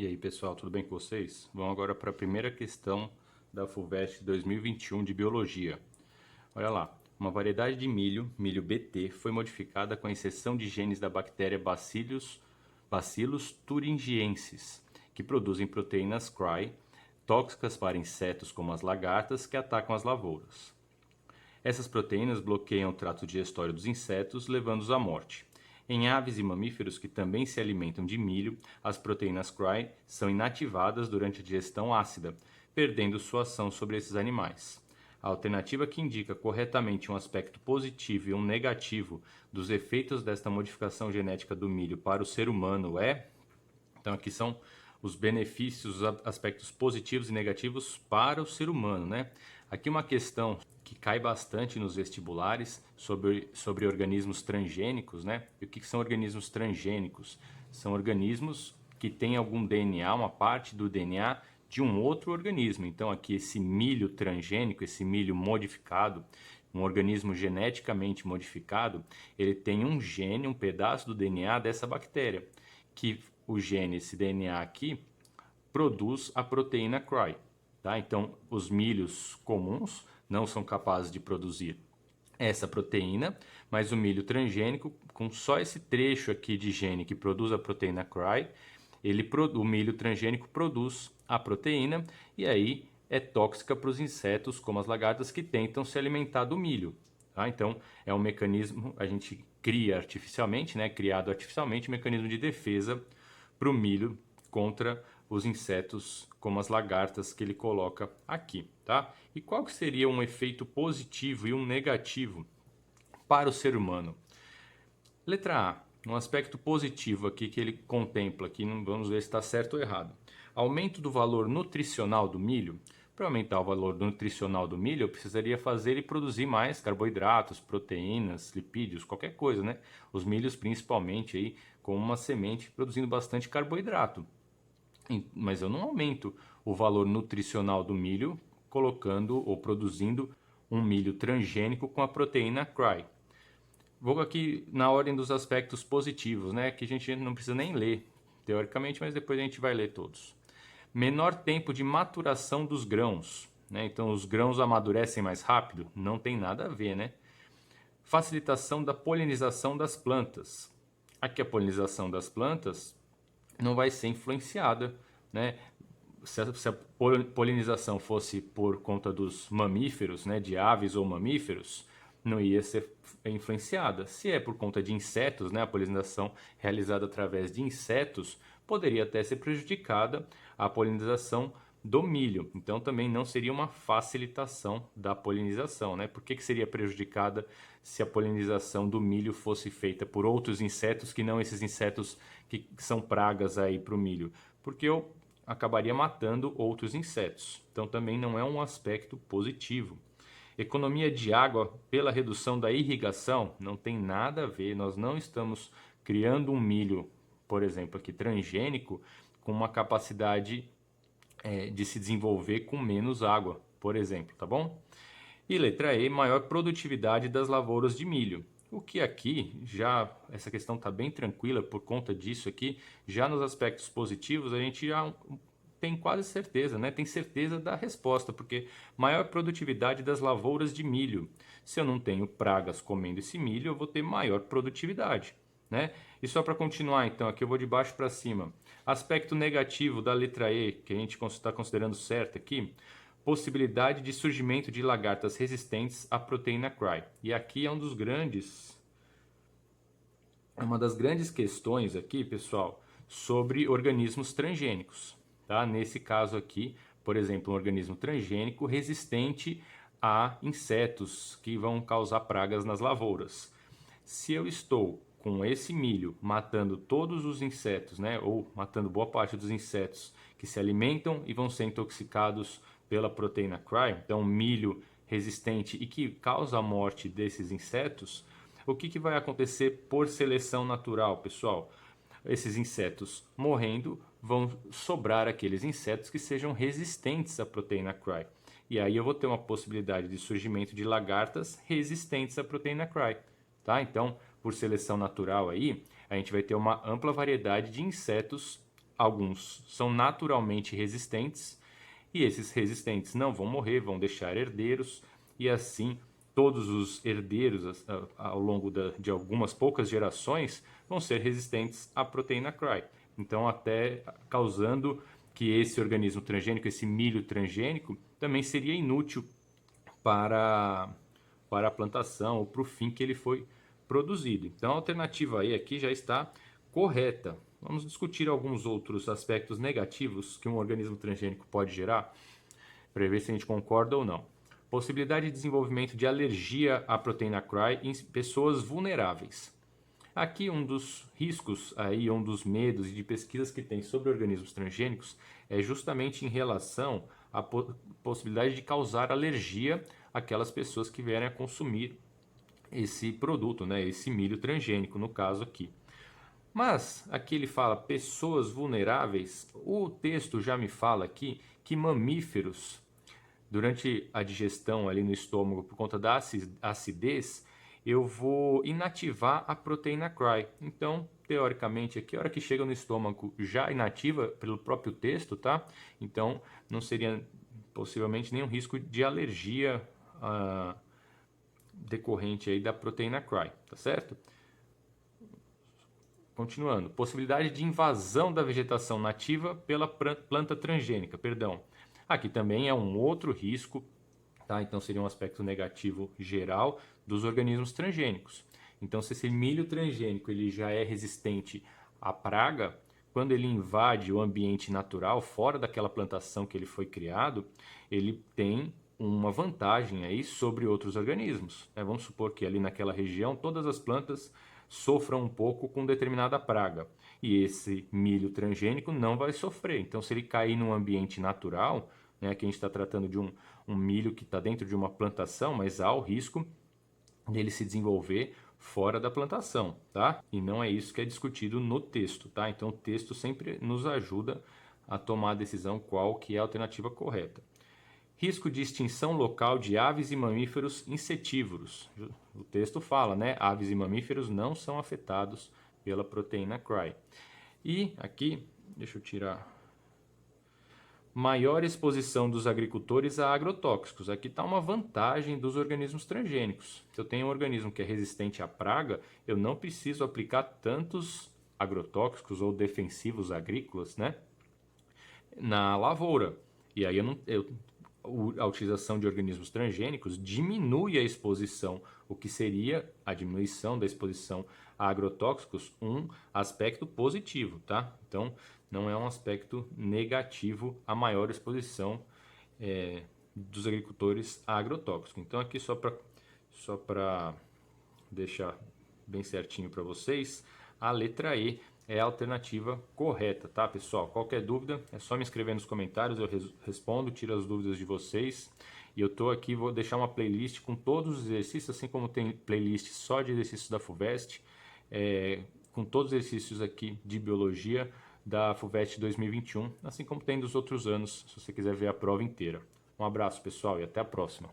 E aí, pessoal, tudo bem com vocês? Vamos agora para a primeira questão da FUVEST 2021 de Biologia. Olha lá, uma variedade de milho, milho BT, foi modificada com a inserção de genes da bactéria Bacillus thuringiensis, que produzem proteínas CRY, tóxicas para insetos como as lagartas que atacam as lavouras. Essas proteínas bloqueiam o trato digestório dos insetos, levando-os à morte. Em aves e mamíferos que também se alimentam de milho, as proteínas CRY são inativadas durante a digestão ácida, perdendo sua ação sobre esses animais. A alternativa que indica corretamente um aspecto positivo e um negativo dos efeitos desta modificação genética do milho para o ser humano é... Então aqui são os benefícios, os aspectos positivos e negativos para o ser humano, né? Aqui uma questão que cai bastante nos vestibulares sobre organismos transgênicos, né? E o que são organismos transgênicos? São organismos que têm algum DNA, uma parte do DNA de um outro organismo. Então aqui esse milho transgênico, esse milho modificado, um organismo geneticamente modificado, ele tem um gene, um pedaço do DNA dessa bactéria, que o gene, esse DNA aqui, produz a proteína CRY. Tá? Então, os milhos comuns não são capazes de produzir essa proteína, mas o milho transgênico, com só esse trecho aqui de gene que produz a proteína CRY, o milho transgênico produz a proteína e aí é tóxica para os insetos, como as lagartas que tentam se alimentar do milho. Tá? Então, é um mecanismo, a gente cria artificialmente, né, criado artificialmente, um mecanismo de defesa para o milho contra os insetos como as lagartas que ele coloca aqui, tá? E qual que seria um efeito positivo e um negativo para o ser humano? Letra A, um aspecto positivo aqui que ele contempla, aqui vamos ver se está certo ou errado. Aumento do valor nutricional do milho. Para aumentar o valor nutricional do milho, eu precisaria fazer ele produzir mais carboidratos, proteínas, lipídios, qualquer coisa, né? Os milhos principalmente aí como uma semente produzindo bastante carboidrato. Mas eu não aumento o valor nutricional do milho colocando ou produzindo um milho transgênico com a proteína CRY. Vou aqui na ordem dos aspectos positivos, né? Que a gente não precisa nem ler, teoricamente, mas depois a gente vai ler todos. Menor tempo de maturação dos grãos, né? Então os grãos amadurecem mais rápido? Não tem nada a ver, né? Facilitação da polinização das plantas. Aqui a polinização das plantas não vai ser influenciada, né? Se a polinização fosse por conta dos mamíferos, né, de aves ou mamíferos, não ia ser influenciada. Se é por conta de insetos, né, a polinização realizada através de insetos, poderia até ser prejudicada a polinização do milho. Então também não seria uma facilitação da polinização, né? Por que seria prejudicada se a polinização do milho fosse feita por outros insetos que não esses insetos que são pragas aí para o milho? Porque eu acabaria matando outros insetos. Então também não é um aspecto positivo. Economia de água pela redução da irrigação não tem nada a ver. Nós não estamos criando um milho, por exemplo, aqui transgênico, com uma capacidade de se desenvolver com menos água, por exemplo, tá bom? E letra E, maior produtividade das lavouras de milho. O que aqui, já essa questão está bem tranquila por conta disso aqui, já nos aspectos positivos a gente já tem quase certeza, né? Tem certeza da resposta, porque maior produtividade das lavouras de milho. Se eu não tenho pragas comendo esse milho, eu vou ter maior produtividade, né? E só para continuar, então, aqui eu vou de baixo para cima. Aspecto negativo da letra E, que a gente está considerando certo aqui, possibilidade de surgimento de lagartas resistentes à proteína CRY. E aqui é uma das grandes questões aqui, pessoal, sobre organismos transgênicos. Tá? Nesse caso aqui, por exemplo, um organismo transgênico resistente a insetos que vão causar pragas nas lavouras. Se eu estou com esse milho matando todos os insetos, né, ou matando boa parte dos insetos que se alimentam e vão ser intoxicados pela proteína CRY, então milho resistente e que causa a morte desses insetos, o que vai acontecer por seleção natural, pessoal? Esses insetos morrendo, vão sobrar aqueles insetos que sejam resistentes à proteína CRY. E aí eu vou ter uma possibilidade de surgimento de lagartas resistentes à proteína CRY. Tá? Então, por seleção natural aí, a gente vai ter uma ampla variedade de insetos alguns são naturalmente resistentes, e esses resistentes não vão morrer, vão deixar herdeiros, e assim todos os herdeiros ao longo de algumas poucas gerações vão ser resistentes à proteína Cry. Então, até causando que esse organismo transgênico, esse milho transgênico, também seria inútil para a plantação ou para o fim que ele foi produzido. Então, a alternativa aí aqui já está correta. Vamos discutir alguns outros aspectos negativos que um organismo transgênico pode gerar, para ver se a gente concorda ou não. Possibilidade de desenvolvimento de alergia à proteína Cry em pessoas vulneráveis. Aqui um dos riscos, aí, um dos medos de pesquisas que tem sobre organismos transgênicos é justamente em relação à possibilidade de causar alergia àquelas pessoas que vierem a consumir esse produto, né, esse milho transgênico, no caso aqui. Mas aqui ele fala pessoas vulneráveis. O texto já me fala aqui que mamíferos, durante a digestão ali no estômago, por conta da acidez, eu vou inativar a proteína Cry. Então, teoricamente, aqui, a hora que chega no estômago já inativa pelo próprio texto, tá? Então, não seria possivelmente nenhum risco de alergia decorrente aí da proteína Cry, tá certo? Continuando, possibilidade de invasão da vegetação nativa pela planta transgênica, perdão. Aqui também é um outro risco, tá? Então seria um aspecto negativo geral dos organismos transgênicos. Então, se esse milho transgênico ele já é resistente à praga, quando ele invade o ambiente natural, fora daquela plantação que ele foi criado, ele tem uma vantagem aí sobre outros organismos, né? Vamos supor que ali naquela região todas as plantas sofram um pouco com determinada praga, e esse milho transgênico não vai sofrer. Então, se ele cair num ambiente natural, né, que a gente está tratando de um milho que está dentro de uma plantação, mas há o risco dele se desenvolver fora da plantação, tá? E não é isso que é discutido no texto, tá? Então, o texto sempre nos ajuda a tomar a decisão qual que é a alternativa correta. Risco de extinção local de aves e mamíferos insetívoros. O texto fala, né? Aves e mamíferos não são afetados pela proteína Cry. E aqui, deixa eu tirar. Maior exposição dos agricultores a agrotóxicos. Aqui está uma vantagem dos organismos transgênicos. Se eu tenho um organismo que é resistente à praga, eu não preciso aplicar tantos agrotóxicos ou defensivos agrícolas, né, na lavoura. E aí a utilização de organismos transgênicos diminui a exposição, o que seria a diminuição da exposição a agrotóxicos um aspecto positivo, tá? Então, não é um aspecto negativo a maior exposição dos agricultores a agrotóxico. Então, aqui só para deixar bem certinho para vocês, a letra E é a alternativa correta, tá, pessoal? Qualquer dúvida é só me escrever nos comentários, eu respondo, tiro as dúvidas de vocês. E eu tô aqui, vou deixar uma playlist com todos os exercícios, assim como tem playlist só de exercícios da FUVEST, com todos os exercícios aqui de biologia da FUVEST 2021, assim como tem dos outros anos, se você quiser ver a prova inteira. Um abraço, pessoal, e até a próxima.